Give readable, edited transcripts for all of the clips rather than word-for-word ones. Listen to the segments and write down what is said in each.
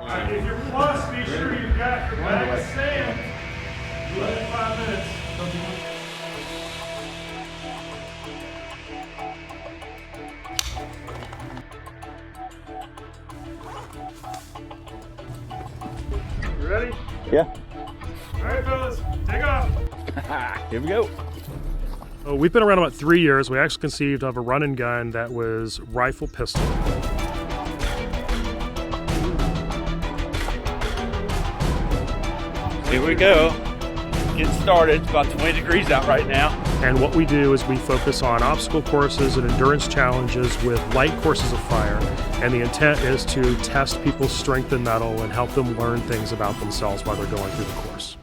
Alright, if you're plus, be sure you've got your bag of sand. You have 5 minutes. You ready? Yeah. Alright, fellas, take off. Here we go. We've been around about 3 years. We actually conceived of a run and gun that was rifle pistol. Here we go. Getting started. It's about 20 degrees out right now. And what we do is we focus on obstacle courses and endurance challenges with light courses of fire. And the intent is to test people's strength and mettle and help them learn things about themselves while they're going through the course.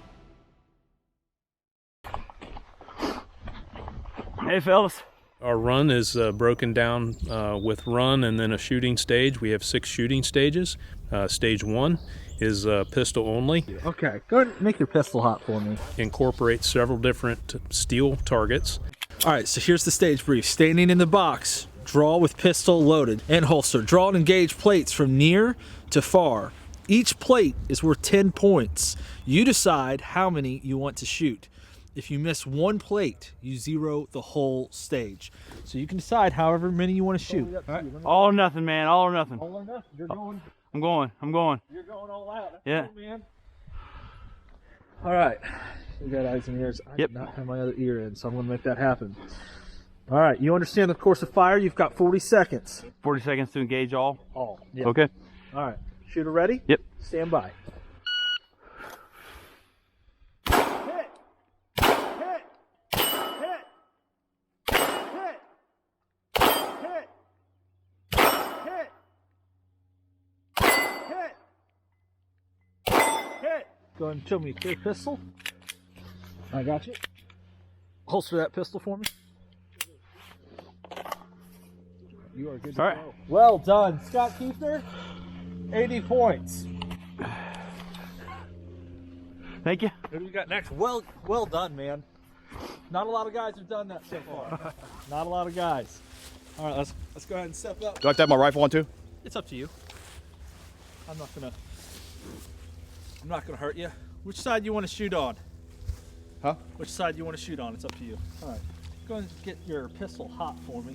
Hey, fellas. Our run is broken down with run and then a shooting stage. We have 6 shooting stages. Stage 1 is pistol only. Okay, go ahead and make your pistol hot for me. Incorporates several different steel targets. All right, so here's the stage brief. Standing in the box, draw with pistol loaded and holster. Draw and engage plates from near to far. Each plate is worth 10 points. You decide how many you want to shoot. If you miss one plate, you zero the whole stage. So you can decide however many you want to shoot. Right. All or nothing, man. All or nothing. All or nothing. You're going. I'm going. You're going all out. That's Yeah. cool, man. All right. We got eyes and ears. I Yep. did not have my other ear in, so I'm going to make that happen. All right. You understand the course of fire? You've got 40 seconds. 40 seconds to engage all. All. Yeah. Okay. All right. Shooter ready? Yep. Stand by. Go ahead and show me a clear pistol. I got you. Holster that pistol for me. You are good to go. Well done, Scott Kiefner. 80 points. Thank you. What do we got next? Well done, man. Not a lot of guys have done that so far. Not a lot of guys. All right, let's go ahead and step up. Do I have to have my rifle on too? It's up to you. I'm not gonna hurt you. Which side you want to shoot on? Huh? Which side you want to shoot on? It's up to you. All right. Go ahead and get your pistol hot for me.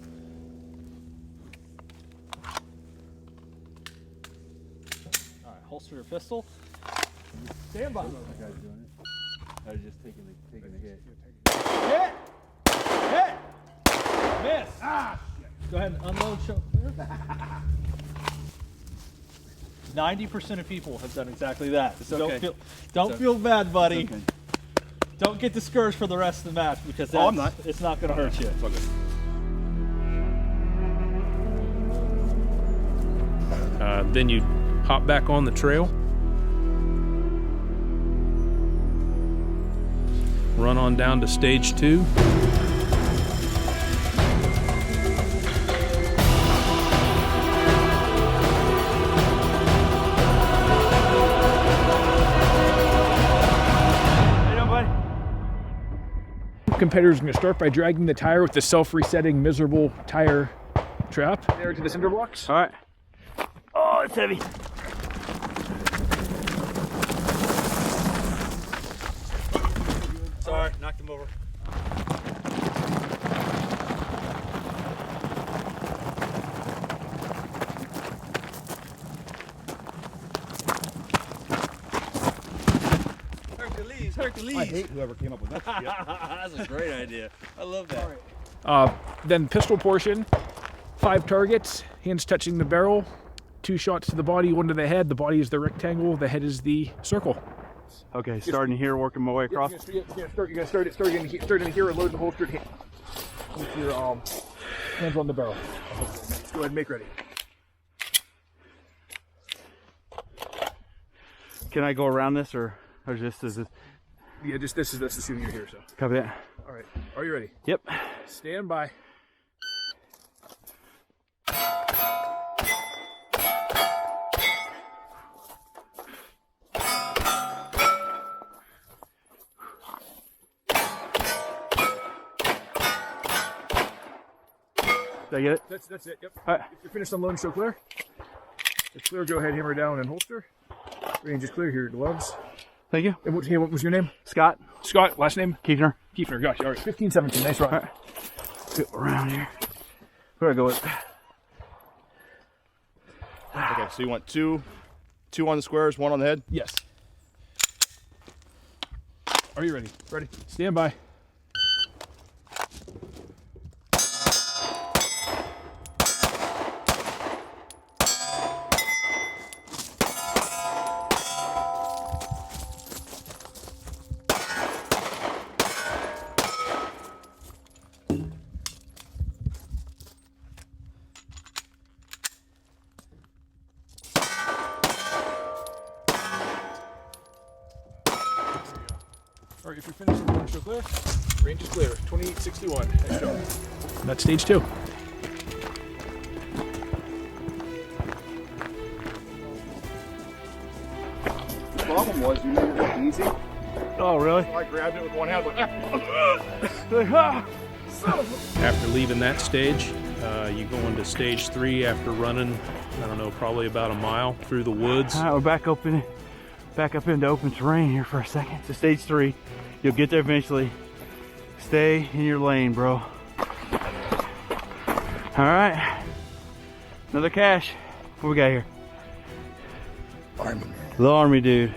All right. Holster your pistol. Stand by. I was just taking the hit. Hit! Hit! Miss! Ah! Go ahead and unload. Show. 90% of people have done exactly that. So okay. Don't feel bad, buddy. Okay. Don't get discouraged for the rest of the match because I'm not. It's not going to hurt you. It's all good. Then you hop back on the trail. Run on down to stage 2. Competitors are going to start by dragging the tire with the self-resetting miserable tire trap. There to the cinder blocks. All right. Oh, it's heavy. Sorry, knocked him over. Hercules. I hate whoever came up with that. That's a great idea. I love that. Then pistol portion, 5 targets, hands touching the barrel, 2 shots to the body, 1 to the head. The body is the rectangle, the head is the circle. Okay, starting here, working my way across. You're gonna start in here and load the holstered hand with your hands on the barrel. Go ahead and make ready. Can I go around this or just is it? Yeah, just this is assuming you're here. So. Copy that. All right, are you ready? Yep. Stand by. Did I get it? That's it. Yep. All right. If you're finished unloading, so clear. If clear, go ahead, hammer down and holster. Range is clear. Here, your gloves. Thank you. And what was your name? Scott. Scott. Last name? Kiefner. Kiefner. Gotcha. All right. 15-17. Nice run. All right. Go around here. Where do I go with? Okay, so you want two on the squares, one on the head? Yes. Are you ready? Ready. Stand by. All right, if you're finished, the show clear. Range is clear. 2861. Nice job. That's stage 2. The problem was you made it easy. Oh, really? So I grabbed it with one hand, After leaving that stage, you go into stage 3 after running, I don't know, probably about a mile through the woods. All right, we're back up into open terrain here for a second. So stage 3, you'll get there eventually. Stay in your lane, bro. All right, another cache. What we got here? Army. The Army dude.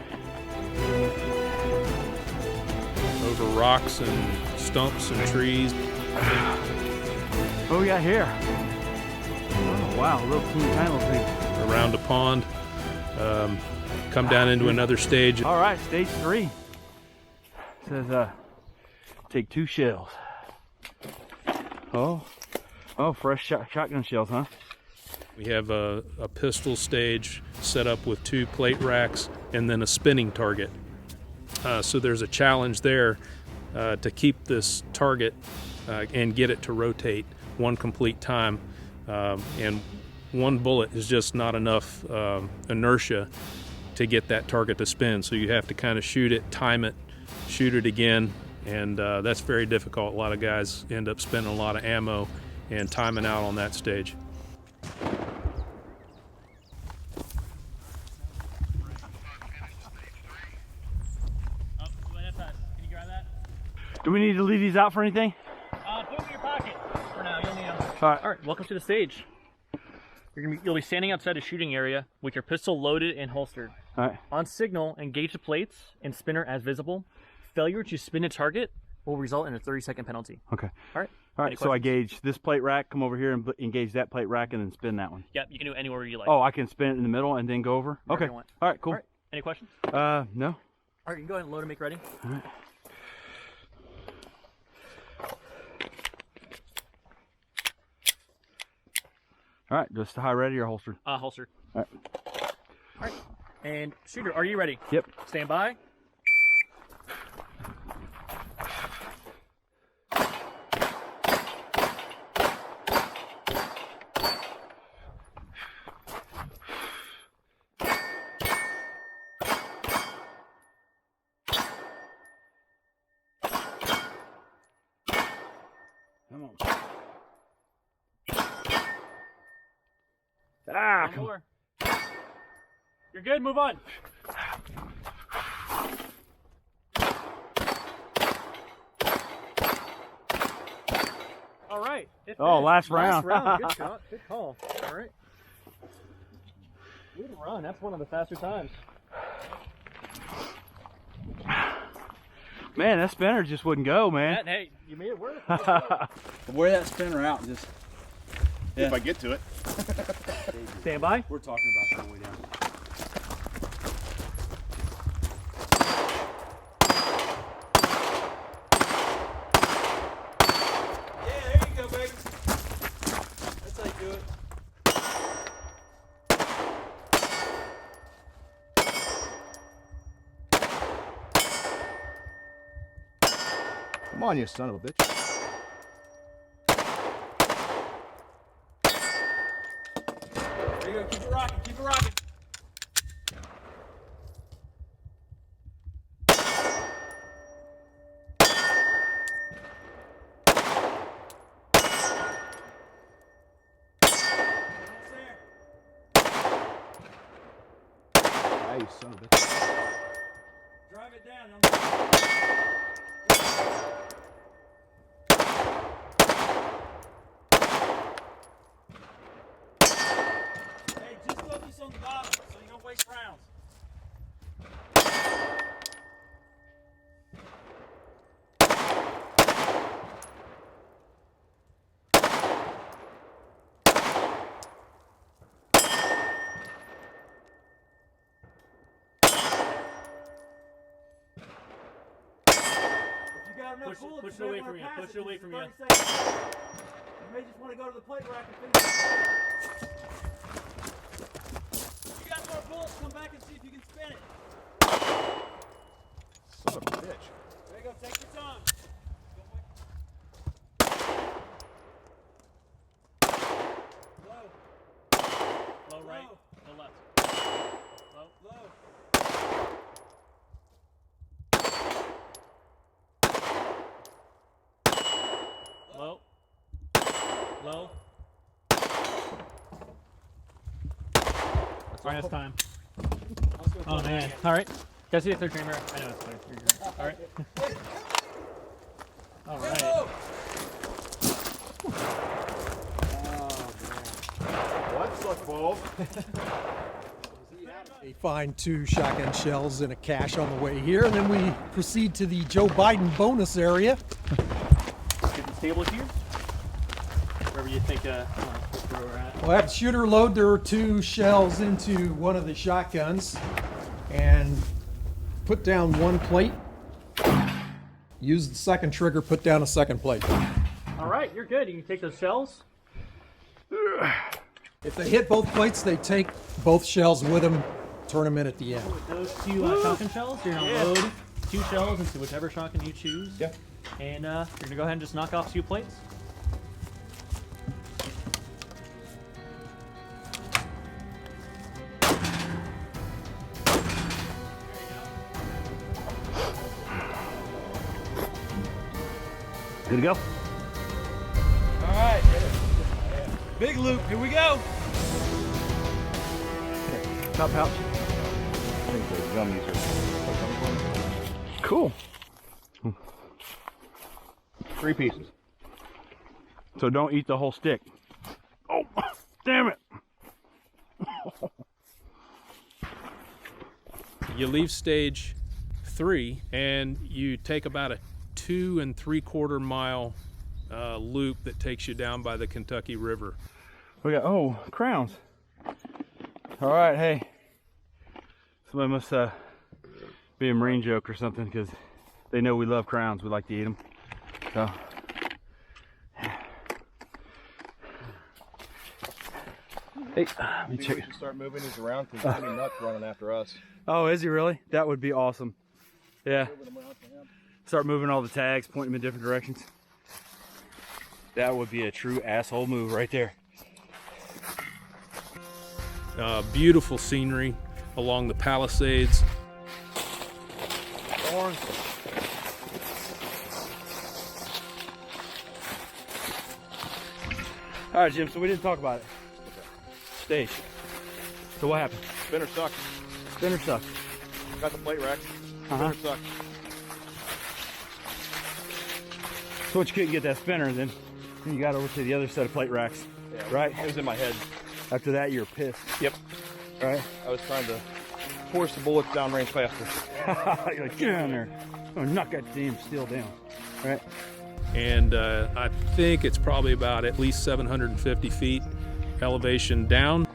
Over rocks and stumps and trees. What we got here? Oh wow, a little teeny tiny little thing. Around a pond. Come down into another stage. All right, stage 3 says take 2 shells. Oh, fresh shotgun shells, huh? We have a pistol stage set up with 2 plate racks and then a spinning target. So there's a challenge there to keep this target and get it to rotate one complete time. And one bullet is just not enough inertia to get that target to spin. So you have to kind of shoot it, time it, shoot it again, and that's very difficult. A lot of guys end up spending a lot of ammo and timing out on that stage. Do we need to leave these out for anything? Put them in your pocket for now. You'll need them. All right. All right. Welcome to the stage. You'll be standing outside a shooting area with your pistol loaded and holstered. All right. On signal, engage the plates and spinner as visible. Failure to spin a target will result in a 30-second penalty. Okay. All right. All Any right. So I questions? gauge this plate rack, come over here and engage that plate rack, and then spin that one. Yep. You can do it anywhere you like. Oh, I can spin it in the middle and then go over. Wherever Okay. you want. All right. Cool. All right. Any questions? No. All right. You can go ahead and load and make ready. All right. All right, just high ready or holstered? Holster. All right. All right. And shooter, are you ready? Yep. Stand by. Come on. One more. You're good. Move on. All right. It Oh, finished. last round. Good shot. Good call. All right. Good run. That's one of the faster times. Man, that spinner just wouldn't go, man. Hey, you made it work. Wear that spinner out and just. Yeah. If I get to it. Stand by. We're talking about that way down. Yeah, there you go, baby. That's how you do it. Come on, you son of a bitch. There you go. Keep it rocking. Keep it rocking. you son of a bitch. Drive it down. Hey, just focus on the bottom so you don't waste rounds. Push it away from you. Push it away from you. You may just want to go to the plate rack and finish it. You got more bullets, come back and see if you can spin it. Son of a bitch. There you go, take your time. Low. Low right, low left. Low. Low. Low. Alright, that's time. Oh man. Alright. Guys, see the third camera. I know it's clear. Alright. Alright. What's the fault? We find 2 shotgun shells in a cache on the way here, and then we proceed to the Joe Biden bonus area. Get the stable here. Wherever you think where we're at. Well, at the shooter load, there are 2 shells into one of the shotguns, and put down 1 plate. Use the second trigger, put down a second plate. Alright, you're good. You can take those shells. If they hit both plates, they take both shells with them, turn them in at the end. Those 2 shotgun shells, you're going to load 2 shells into whichever shotgun you choose. Yeah. And you're going to go ahead and just knock off 2 plates. Good to go. All right. Big loop, here we go. Top pouch. I think the gummies are Cool. 3 pieces. So don't eat the whole stick. Oh, damn it. You leave stage 3 and you take about a 2 3/4 mile loop that takes you down by the Kentucky River. We got, crowns. All right, hey. Somebody must be a Marine joke or something, because they know we love crowns. We like to eat them. So. Hey, let me check. We should start moving these around because Jimmy Nutt's running after us. Oh, is he really? That would be awesome. Yeah. Start moving all the tags, point them in different directions. That would be a true asshole move right there. Beautiful scenery along the Palisades. All right, Jim, so we didn't talk about it. Stage. So what happened? Spinner sucked. Spinner sucked. Got the plate rack. Uh-huh. Spinner sucked. So once you couldn't get that spinner, then you got over to the other set of plate racks, Yeah, right? It was in my head. After that, you were pissed. Yep. Right? I was trying to force the bullets down range faster. You're like, get down there. Oh, knock that damn steel down. Right? And I think it's probably about at least 750 feet elevation down.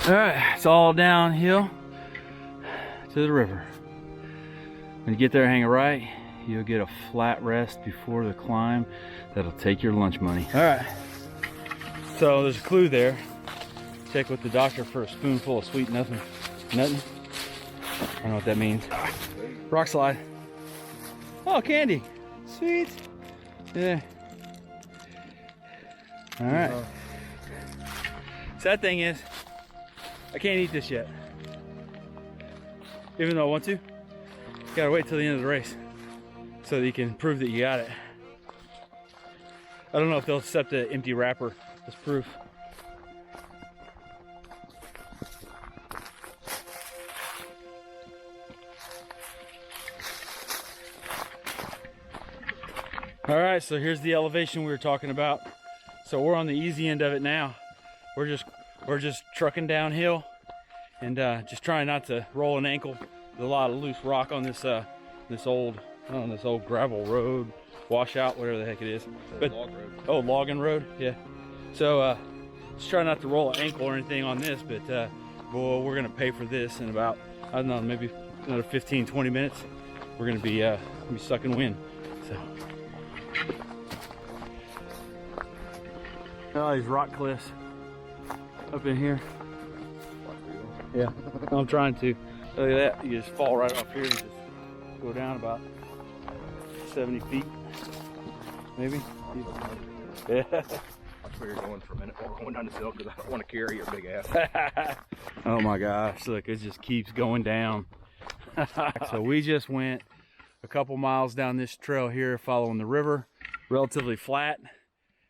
All right, it's all downhill to the river. When you get there, hang a right. You'll get a flat rest before the climb that'll take your lunch money. All right. So there's a clue there. Check with the doctor for a spoonful of sweet nothing. Nothing. I don't know what that means. Rock slide. Oh, candy. Sweet. Yeah. All right. Sad thing is, I can't eat this yet. Even though I want to. Gotta wait till the end of the race so that you can prove that you got it. I don't know if they'll accept an empty wrapper as proof. All right, so here's the elevation we were talking about. So we're on the easy end of it now. We're just trucking downhill and just trying not to roll an ankle. There's a lot of loose rock on this this old gravel road, washout, whatever the heck it is. But log road. Oh, logging road, yeah. So just try not to roll an ankle or anything on this, but boy, we're gonna pay for this in about, I don't know, maybe another 15-20 minutes. We're gonna be sucking wind. So. Oh, these rock cliffs up in here. Yeah, I'm trying to. Look at that, you just fall right off here and just go down about 70 feet, maybe. Yeah. That's where you're going for a minute while we're going down the hill because I don't want to carry your big ass. Oh my gosh, look, it just keeps going down. So we just went a couple miles down this trail here following the river, relatively flat,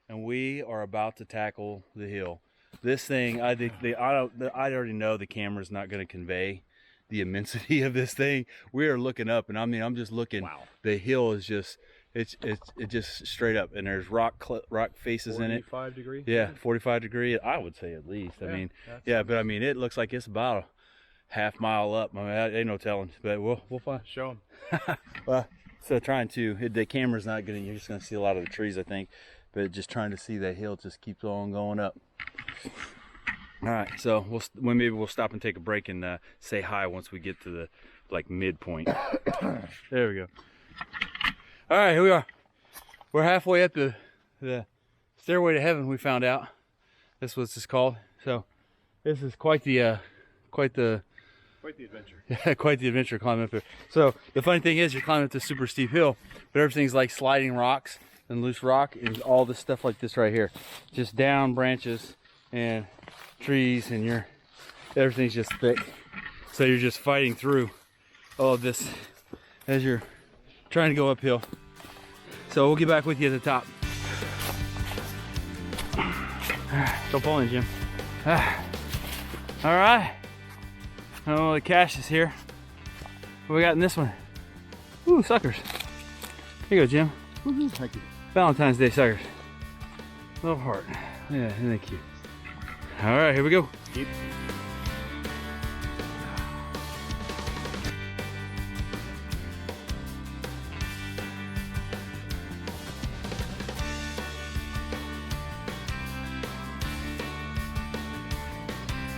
and we are about to tackle the hill. This thing, I already know the camera's not going to convey the immensity of this thing. We are looking up, and I mean, I'm just looking. Wow. The hill is just, it's just straight up, and there's rock faces in it. 45 degree? Yeah, 45 degree, I would say at least. Yeah, I mean, yeah, but I mean, it looks like it's about a half mile up. I mean, ain't no telling, but we'll find. Show them. Well, so trying to, the camera's not gonna, you're just gonna see a lot of the trees, I think, but just trying to see that hill just keeps on going up. All right, so maybe we'll stop and take a break and say hi once we get to the midpoint. There we go. All right, here we are. We're halfway up the stairway to heaven. We found out that's what this is called. So this is quite the adventure. Yeah, quite the adventure climbing up here. So the funny thing is, you're climbing up this super steep hill, but everything's like sliding rocks and loose rock and all this stuff like this right here, just down branches and trees, and everything's just thick. So you're just fighting through all of this as you're trying to go uphill. So we'll get back with you at the top. Don't fall in, Jim. All right. Oh, the cache is here. What we got in this one? Ooh, suckers. Here you go, Jim. Thank you. Valentine's Day suckers. Love heart. Yeah, thank you. All right, here we go. Keep.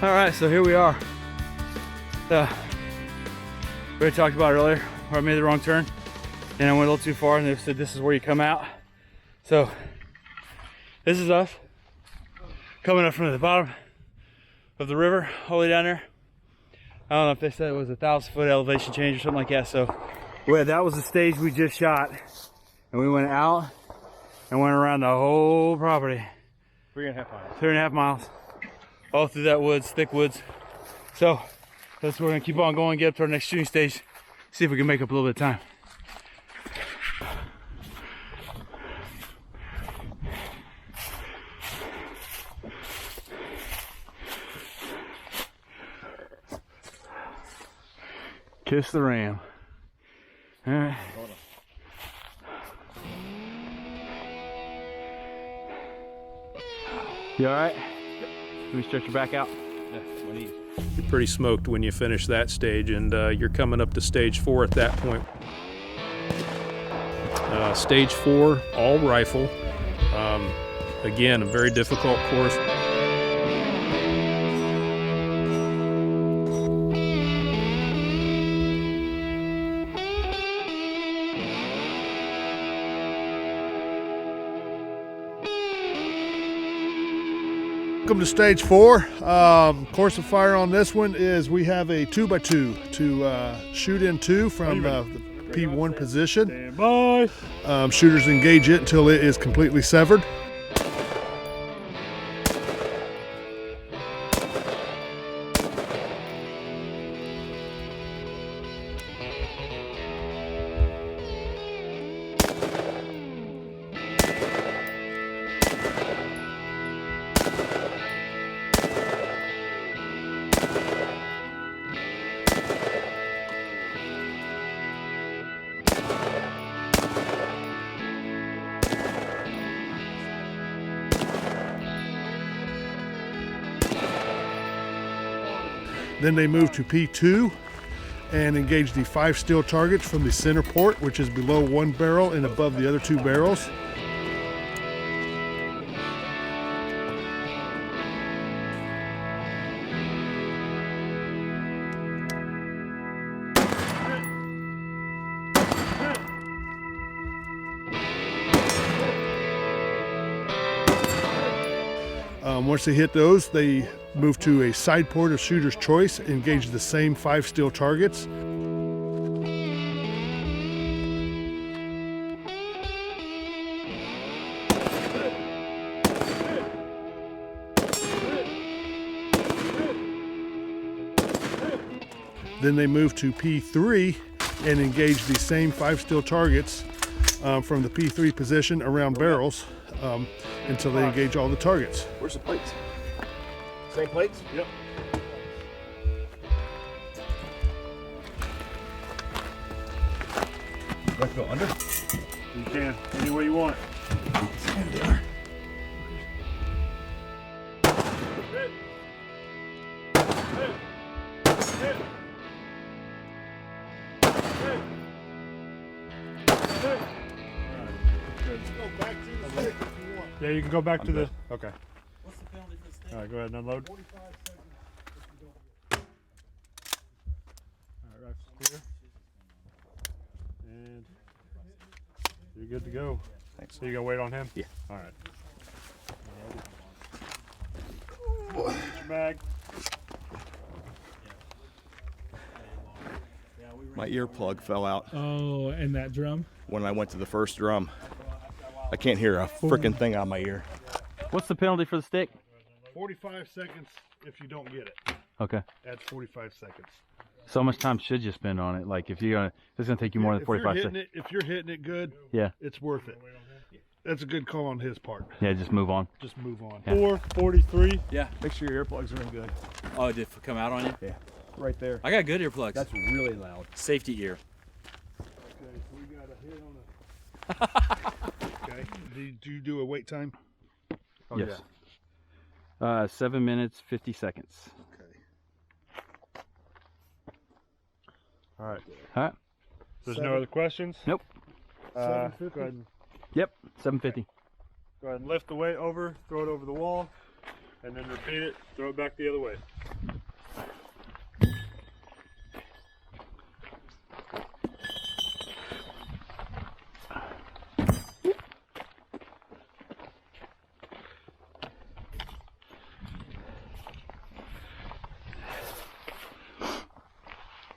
All right, so here we are. We talked about earlier where I made the wrong turn and I went a little too far, and they said this is where you come out. So this is us coming up from the bottom of the river all the way down there. I don't know if they said it was 1,000-foot elevation change or something like that. So that was the stage we just shot, and we went out and went around the whole property. 3.5 miles. 3.5 miles. All through that woods, thick woods. So that's where we're gonna keep on going, get up to our next shooting stage, see if we can make up a little bit of time. Kiss the ram. All right. You all right? Let me stretch your back out. Yeah, my knees. You're pretty smoked when you finish that stage, and you're coming up to stage 4 at that point. Stage 4, all rifle. Again, a very difficult course. Welcome to stage 4. Course of fire on this one is we have a 2x2 to shoot into from the P1 position. Stand by. Shooters engage it until it is completely severed. Then they move to P2 and engage the 5 steel targets from the center port, which is below one barrel and above the other 2 barrels. Once they hit those, they move to a side port of shooter's choice, engage the same 5 steel targets. Then they move to P3 and engage the same 5 steel targets from the P3 position around barrels until they engage all the targets. Where's the plates? Same plates? Yep. Do I have to go under? You can, any way you want. Yeah, you can go back to the. Okay. What's the penalty for the stick? All right, go ahead and unload. 45 seconds if you don't get it. All right, rifle's clear. And you're good to go. Thanks. So you gonna wait on him? Yeah. All right. Get your bag. My earplug fell out Oh, and that drum? when I went to the first drum. I can't hear a freaking thing out of my ear. What's the penalty for the stick? 45 seconds if you don't get it. Okay. That's 45 seconds. So how much time should you spend on it? Like if you're gonna, it's gonna take you more than 45 seconds. If you're hitting it good, Yeah. it's worth it. That's a good call on his part. Yeah, just move on. Just move on. Yeah. 4:43. Yeah. Make sure your earplugs are in good. Oh, did it come out on you? Yeah. Right there. I got good earplugs. That's really loud. Safety ear. Okay, so we got a hit on a. Okay. Did you do a wait time? Oh, Yes. 7 minutes 50 seconds. Okay. All right. All right. There's no other questions? Nope. Go ahead and Yep. 750. go ahead and lift the weight over, throw it over the wall, and then repeat it. Throw it back the other way.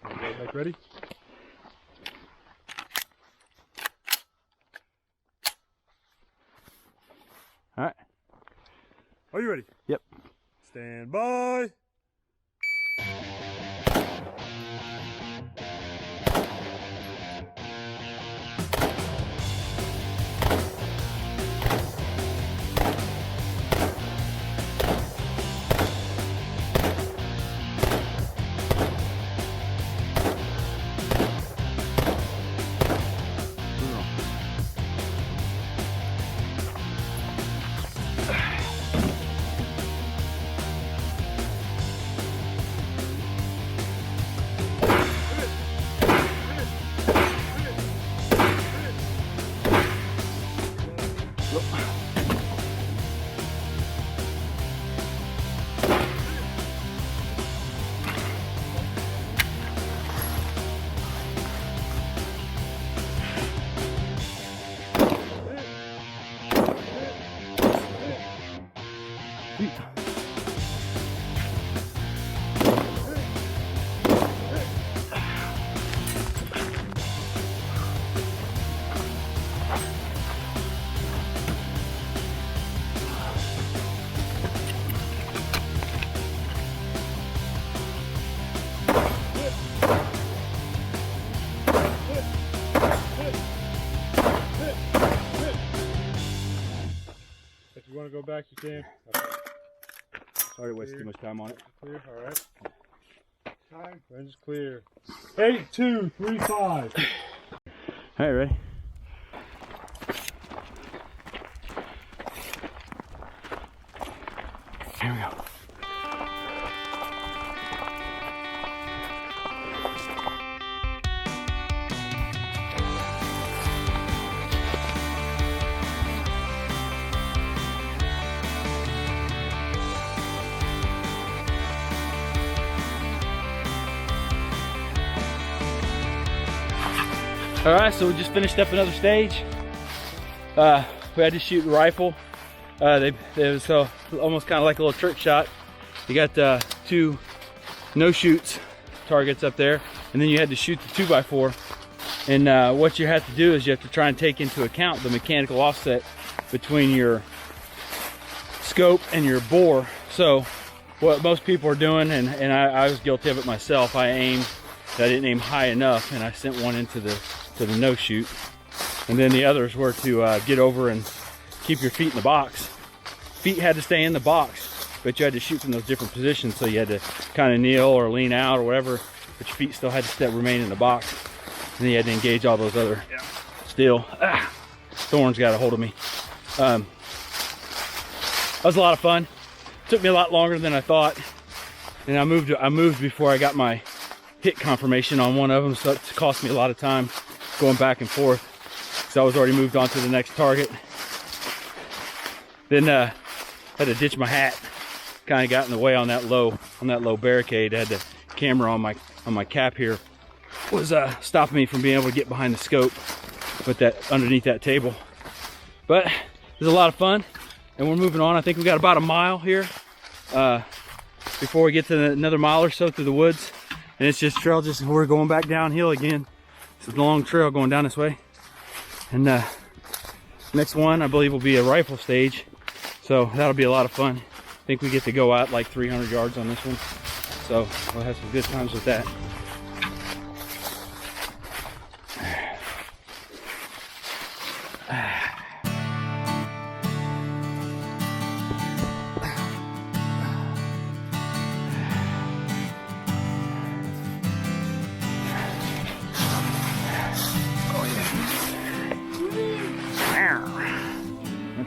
Back ready? All right. Are you ready? Yep. Stand by. If you want to go back, you can. Okay. Sorry to waste too much time on it. Clear. All right. Time. Range is clear. 8, 2, 3, 5. All right, ready? Here we go. All right, so we just finished up another stage. We had to shoot the rifle. It was almost kind of like a little trick shot. You got 2 no-shoots targets up there, and then you had to shoot the 2x4. And what you have to do is you have to try and take into account the mechanical offset between your scope and your bore. So what most people are doing, and I was guilty of it myself, I didn't aim high enough, and I sent one into the no-shoot. And then the others were to get over and keep your feet in the box. Feet had to stay in the box, but you had to shoot from those different positions, so you had to kind of kneel or lean out or whatever, but your feet still had to remain in the box. And then you had to engage all those other still. Thorns got a hold of me. That was a lot of fun. Took me a lot longer than I thought, and I moved before I got my hit confirmation on one of them, so it cost me a lot of time going back and forth, so I was already moved on to the next target. Then had to ditch my hat. Kind of got in the way on that low barricade. I had the camera on my cap here was stopping me from being able to get behind the scope, put that underneath that table. But it was a lot of fun, and we're moving on. I think we got about a mile here before we get to another mile or so through the woods, and it's just trail. We're going back downhill again. It's a long trail going down this way, and next one I believe will be a rifle stage, so that'll be a lot of fun. I think we get to go out like 300 yards on this one, so we'll have some good times with that.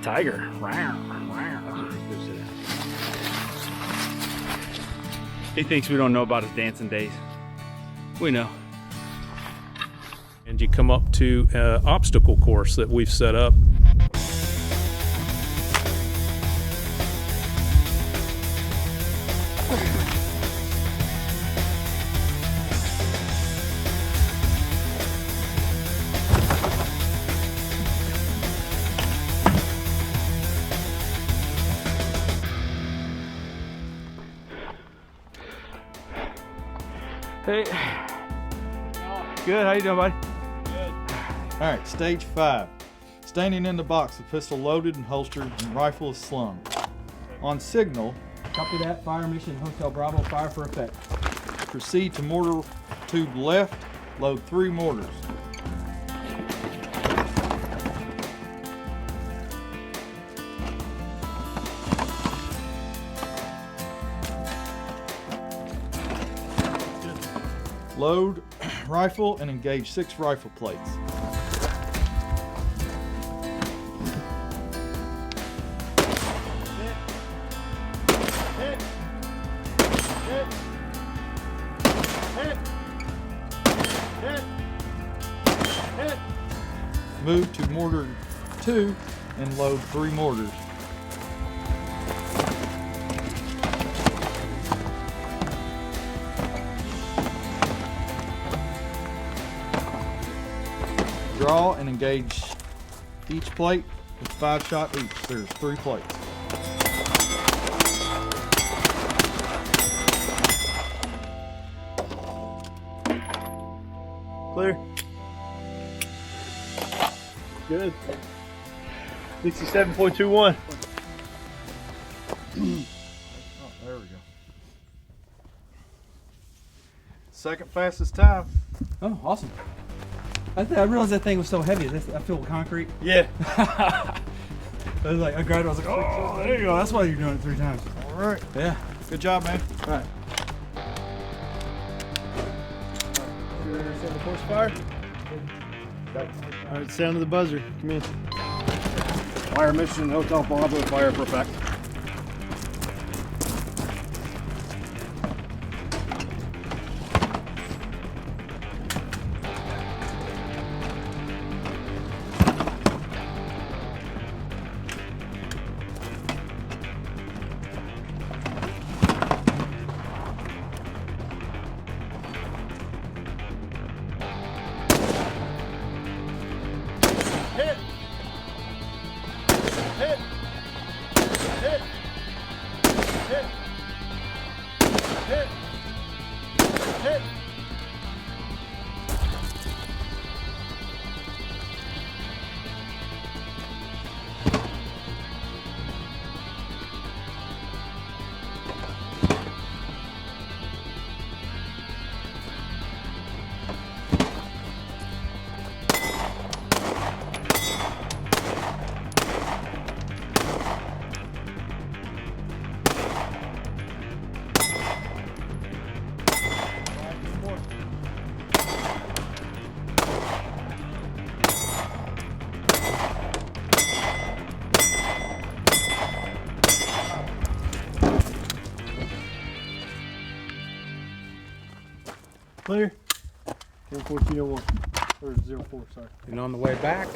Tiger. He thinks we don't know about his dancing days. We know. And you come up to an obstacle course that we've set up. Hey. Good, how you doing, buddy? All right, stage 5. Standing in the box, the pistol loaded and holstered and rifle is slung. On signal, Copy that. Fire mission Hotel Bravo. Fire for effect. proceed to mortar tube left, load 3 mortars. Load rifle and engage 6 rifle plates. Move to mortar 2 and load 3 mortars. Draw and engage each plate with 5 shot each. There's 3 plates. Clear. Good. 67.21. Oh, there we go. Second fastest time. Oh, awesome. I realized that thing was so heavy. I feel concrete. Yeah. I was like, I grabbed it. I was like, oh, there you go. That's why you're doing it 3 times. All right. Yeah. Good job, man. All right. Set the force fire. All right, sound of the buzzer. Come in. Fire mission, Hotel Bravo, fire for effect. Hit. Hit. Hit. Hit. Hit. Hit. Clear. 04201 or 04, sorry. And on the way back,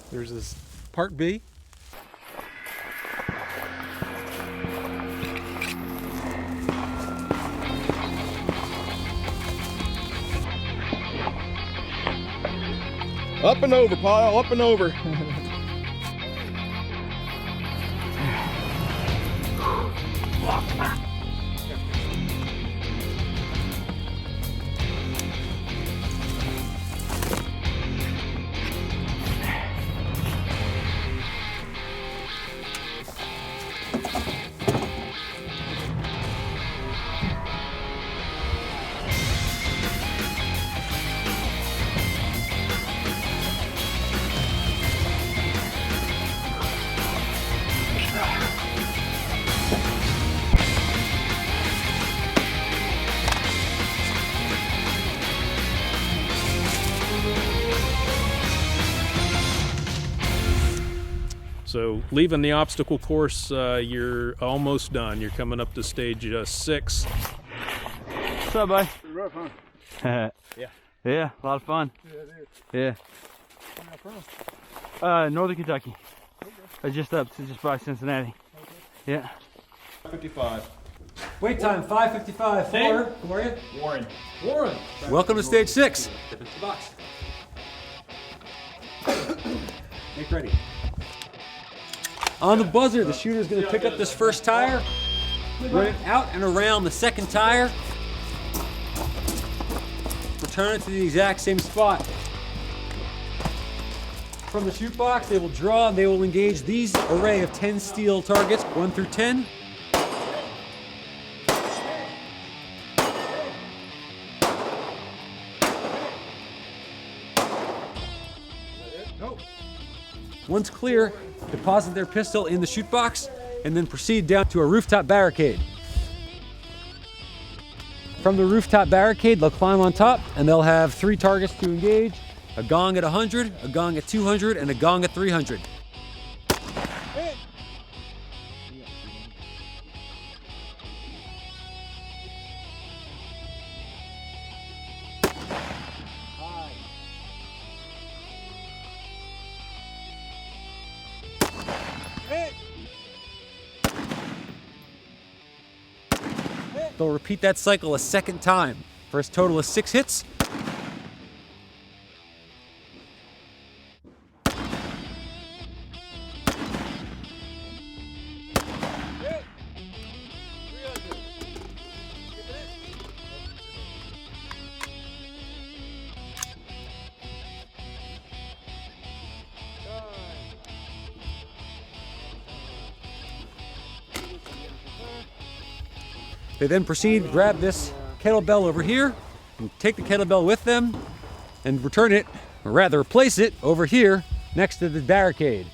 there's this part B. Up and over, pile, up and over. So leaving the obstacle course, you're almost done. You're coming up to stage 6. What's up, bud? Pretty rough, huh? Yeah. Yeah, a lot of fun. Yeah, it is. Yeah. Where you from? Northern Kentucky. Okay. Just by Cincinnati. Okay. Yeah. 55. Wait time, 5:55. Four. Who are you? Warren. Warren. Welcome to stage 6. Box. Make ready. On the buzzer, the shooter is going to pick up this first tire, run it out and around the second tire, return it to the exact same spot. From the shoot box, they will draw and they will engage these array of 10 steel targets, 1 through 10. Once clear, deposit their pistol in the chute box and then proceed down to a rooftop barricade. From the rooftop barricade, they'll climb on top and they'll have 3 targets to engage: a gong at 100, a gong at 200, and a gong at 300. They'll repeat that cycle a second time for a total of 6 hits. They then proceed, grab this kettlebell over here, and take the kettlebell with them, and return it, or rather place it, over here next to the barricade.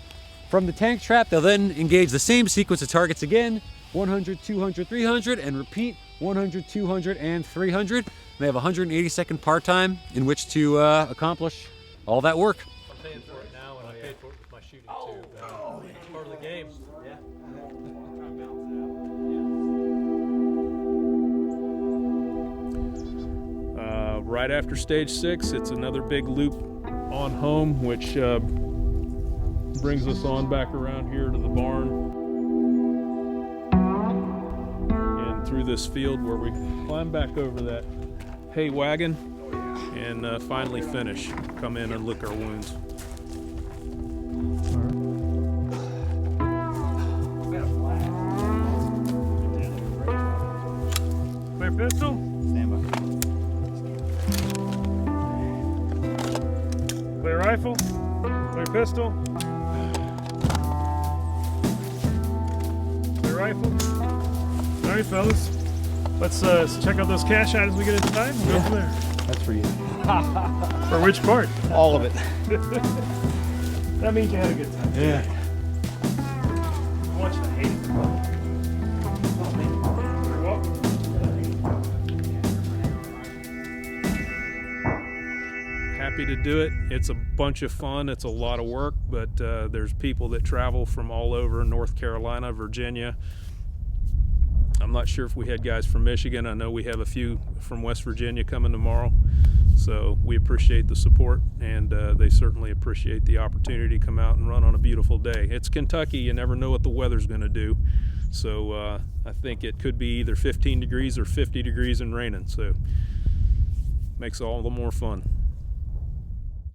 From the tank trap, they'll then engage the same sequence of targets again: 100, 200, 300, and repeat 100, 200, and 300. And they have a 180-second part time in which to accomplish all that work. I'm paying for it now, and I paid for my shooting too. It's part of the game. Yeah. Right after stage 6, it's another big loop on home, which brings us on back around here to the barn and through this field where we climb back over that hay wagon and finally finish, come in and lick our wounds. pistol. Stand by. Clear rifle. Clear pistol. Clear rifle. All right, fellas. Let's check out those cash items we get inside. We'll go from there. That's for you. For which part? All of it. That means you had a good time. Yeah. I want you to hate it. You're welcome. Happy to do it. It's a bunch of fun. It's a lot of work, but there's people that travel from all over North Carolina, Virginia. I'm not sure if we had guys from Michigan. I know we have a few from West Virginia coming tomorrow. So we appreciate the support, and they certainly appreciate the opportunity to come out and run on a beautiful day. It's Kentucky. You never know what the weather's going to do. So I think it could be either 15 degrees or 50 degrees and raining. So makes it all the more fun.